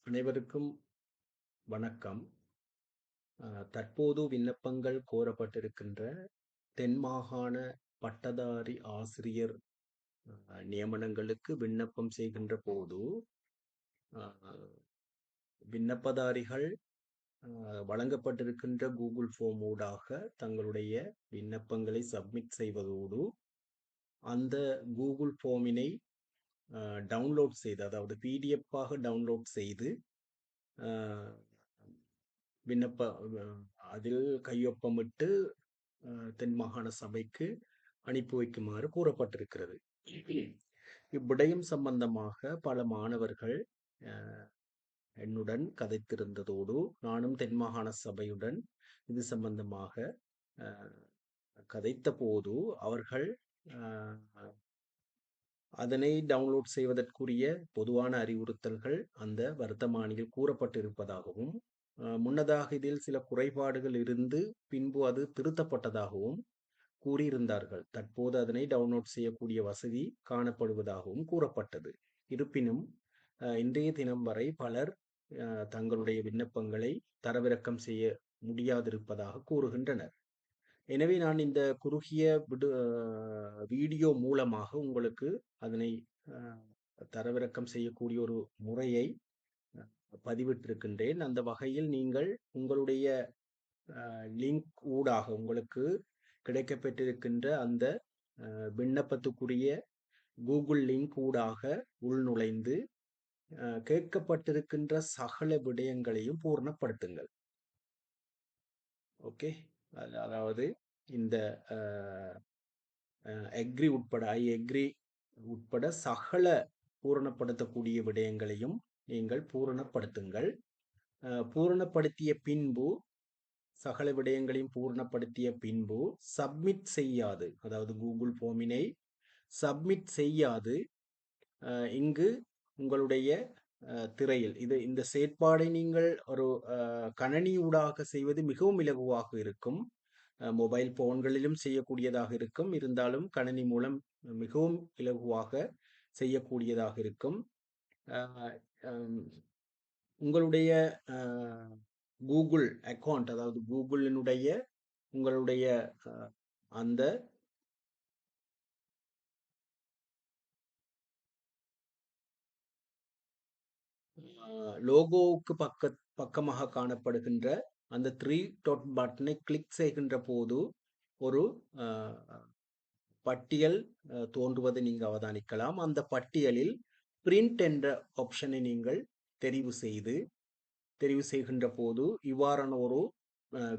அனைவருக்கும் வணக்கம். தற்போது விண்ணப்பங்கள் கோரப்பட்டிருக்கின்ற தென் மாகாண பட்டதாரி ஆசிரியர் நியமனங்களுக்கு விண்ணப்பம் செய்கின்ற போது, அ விண்ணப்பதாரிகள் வழங்கப்பட்டிருக்கின்ற கூகுள் ஃபார்ம் ஊடாக தங்களுடைய விண்ணப்பங்களை சப்மிட் செய்வதோடு, அந்த கூகுள் ஃபார்மினை டவுன்லோட் செய்து, அதாவது பிடிஎஃப்பாக டவுன்லோட் செய்து விண்ணப்ப அதில் கையொப்பமிட்டு தென் மாகாண சபைக்கு அனுப்பி வைக்குமாறு கூறப்பட்டிருக்கிறது. இவ்விடயம் சம்பந்தமாக பல மாணவர்கள் என்னுடன் கதைத்திருந்ததோடு நானும் தென் மாகாண சபையுடன் இது சம்பந்தமாக கதைத்த போது அவர்கள் அதனை டவுன்லோட் செய்வதற்குரிய பொதுவான அறிவுறுத்தல்கள் அந்த வர்த்தமானியில் கூறப்பட்டிருப்பதாகவும், முன்னதாக இதில் சில குறைபாடுகள் இருந்து பின்பு அது திருத்தப்பட்டதாகவும் கூறியிருந்தார்கள். தற்போது அதனை டவுன்லோட் செய்யக்கூடிய வசதி காணப்படுவதாகவும் கூறப்பட்டது. இருப்பினும் இன்றைய தினம் வரை பலர் தங்களுடைய விண்ணப்பங்களை தரவிறக்கம் செய்ய முடியாதிருப்பதாக கூறுகின்றனர். எனவே நான் இந்த குறுகிய வீடியோ மூலமாக உங்களுக்கு அதனை தரவிறக்கம் செய்யக்கூடிய ஒரு முறையை பதிவிட்டிருக்கின்றேன். அந்த வகையில் நீங்கள் உங்களுடைய லிங்க் ஊடாக உங்களுக்கு கிடைக்கப்பெற்றிருக்கின்ற அந்த விண்ணப்பத்துக்குரிய கூகுள் லிங்க் ஊடாக உள்நுழைந்து கேட்கப்பட்டிருக்கின்ற சகல விடயங்களையும் பூர்ணப்படுத்துங்கள். ஓகே, அதாவது இந்த அக்ரி உட்பட ஐ அக்ரி உட்பட சகல பூரணப்படுத்தக்கூடிய விடயங்களையும் நீங்கள் பூரணப்படுத்துங்கள். பூரணப்படுத்திய பின்பு சகல விடயங்களையும் பூரணப்படுத்திய பின்பு சப்மிட் செய்யாது, அதாவது கூகுள் ஃபார்மினை சப்மிட் செய்யாது இங்கு உங்களுடைய திரையில் இந்த செயற்பாடை நீங்கள் ஒரு கணனியூடாக செய்வது மிகவும் இலகுவாக இருக்கும். மொபைல் போன்களிலும் செய்யக்கூடியதாக இருக்கும். இருந்தாலும் கணினி மூலம் மிகவும் இலகுவாக செய்யக்கூடியதாக இருக்கும். உங்களுடைய கூகுள் அக்கௌண்ட், அதாவது கூகுளினுடைய உங்களுடைய அந்த லோகோவுக்கு பக்கமாக காணப்படுகின்ற அந்த 3 டாட் பட்டனை கிளிக் செய்கின்ற போது ஒரு பட்டியல் தோன்றுவதை நீங்கள் அவதானிக்கலாம். அந்த பட்டியலில் பிரிண்ட் என்ற ஆப்ஷனை நீங்கள் தெரிவு செய்கின்ற போது இவ்வாறான ஒரு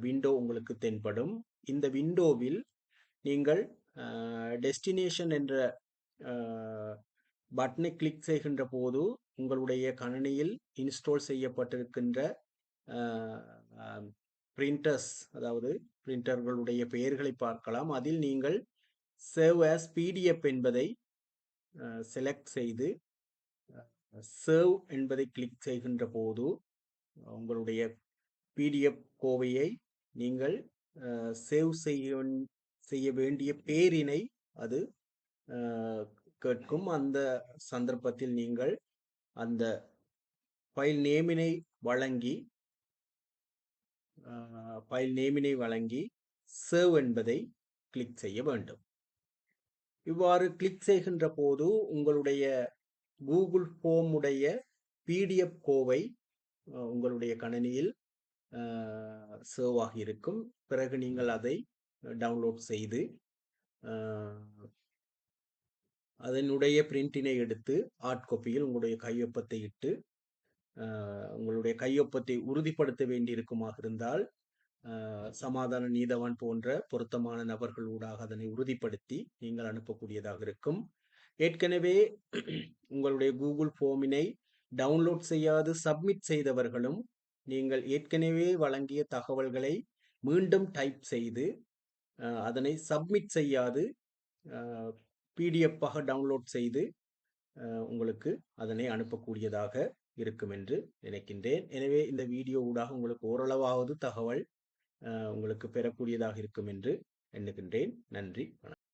விண்டோ உங்களுக்கு தென்படும். இந்த விண்டோவில் நீங்கள் டெஸ்டினேஷன் என்ற பட்டனை கிளிக் செய்கின்ற போது உங்களுடைய கணினியில் இன்ஸ்டால் செய்யப்பட்டிருக்கின்ற பிரிண்டர்ஸ், அதாவது பிரிண்டர்களுடைய பெயர்களை பார்க்கலாம். அதில் நீங்கள் சேவ் ஆஸ் பிடிஎஃப் என்பதை செலக்ட் செய்து சேவ் என்பதை கிளிக் செய்கின்ற போது உங்களுடைய பிடிஎஃப் கோவையை நீங்கள் சேவ் செய்ய வேண்டிய பேரினை அது கேட்கும். அந்த சந்தர்ப்பத்தில் நீங்கள் அந்த ஃபைல் நேமினை வழங்கி சேவ் என்பதை கிளிக் செய்ய வேண்டும். இவ்வாறு கிளிக் செய்கின்ற போது உங்களுடைய கூகுள் ஃபார்ம் உடைய பிடிஎஃப் கோவை உங்களுடைய கணினியில் சேவ் ஆகி இருக்கும். பிறகு நீங்கள் அதை டவுன்லோட் செய்து அதனுடைய பிரிண்டினை எடுத்து ஹார்ட் காப்பியில் உங்களுடைய கையொப்பத்தை இட்டு உங்களுடைய கையொப்பத்தை உறுதிப்படுத்த வேண்டியிருக்குமாக இருந்தால் சமாதான நீதவான் போன்ற பொருத்தமான நபர்கள் ஊடாக அதனை உறுதிப்படுத்தி நீங்கள் அனுப்பக்கூடியதாக இருக்கும். ஏற்கனவே உங்களுடைய கூகுள் ஃபார்மினை டவுன்லோட் செய்யாது சப்மிட் செய்தவர்களும் நீங்கள் ஏற்கனவே வழங்கிய தகவல்களை மீண்டும் டைப் செய்து அதனை சப்மிட் செய்யாது பிடிஎஃப்பாக டவுன்லோட் செய்து உங்களுக்கு அதனை அனுப்பக்கூடியதாக இருக்கும் என்று நினைக்கின்றேன். எனவே இந்த வீடியோ ஊடாக உங்களுக்கு ஓரளவாவது தகவல் உங்களுக்கு பெறக்கூடியதாக இருக்கும் என்று எண்ணுகின்றேன். நன்றி.